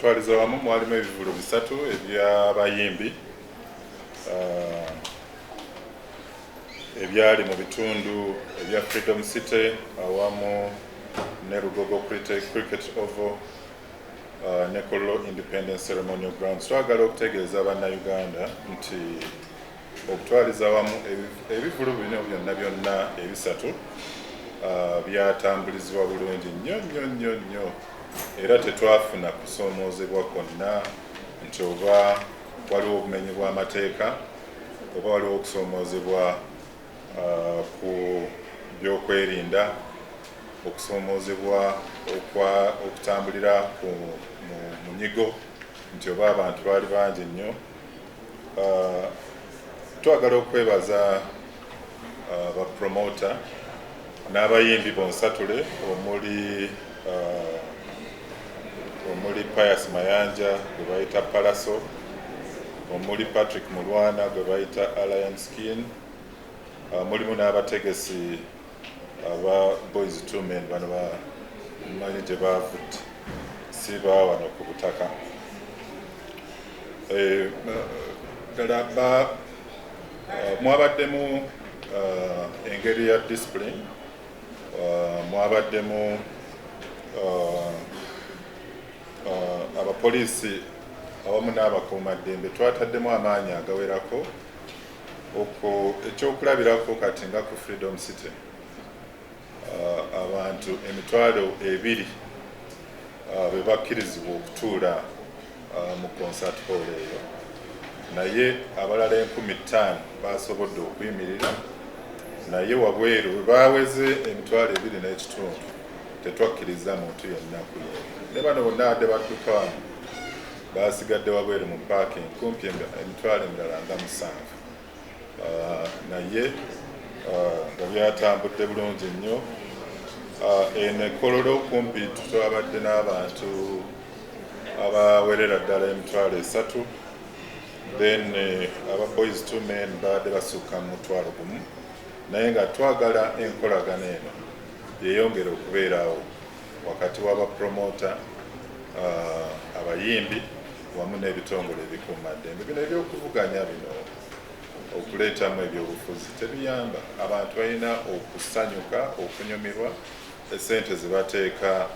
okutwaliza wamu mwalimu ebivulu bisatu eby'abayimbi ebyali mu bitundu ebya Freedom City awamu ne Lugogo Cricket Oval ne Kololo Independence Ceremonial Grounds. Twagala okutegeeza bannayuganda nti okutwaliza wamu ebivulu bino byonna ebisatu byatambulizibwa bulungi nnyo era tetwafuna kusoomoozebwa kwonna nti oba waliwo obumenyi bw'amateeka oba waliwo okusoomoozebwa ku byokwerinda, okusoomoozebwa okutambulira mu nyigo nti oba abantu baali bangi nnyo. Twagala okwebaza bapromota n'abayimbi bonsatule omuli Pius Mayanja gwe bayita Palaso, omuli Patrick Mulwana gwe bayita Alliance Skin, mulimu n'abategesi aba Boys 2 Men bano bamanyi gye bavudde si bawano ku butaka. Ddala mwabaddemu engeri ya discipline, mwabaddemu abapoliisi awamu n'abakuumaddembe. Twataddemu amaanyi agawerako ekyokulabirako kati nga ku Freedom City abantu 2,000 be bakkirizibwa okutuula mu concert hall eyo, naye abalala 5,000 basobodde okuyimirira, naye wabweru bwe baweze 2,200 tetwakkiriza muntu yenna kuyimirira. Ne bano bonna badde badduka wano basigadde wabweru mu parking kumpi 7,000 naye nga byatambudde bulungi nnyo. Eno Kololo kumpi twabadde n'abantu abawerera ddala 3,000, then aba Boys 2 Men badde basukka mu 1,000, naye nga twagala enkolagana eno yeyongera okubeerawo wakati w'abapromota, abayimbi wamu n'ebitongole ebikuumaddembe. Bino ebyokuvuganya bino okuleetamu ebyobufuzi tebiyamba. Abantu balina okusanyuka, okunyumirwa, esente ze bateeka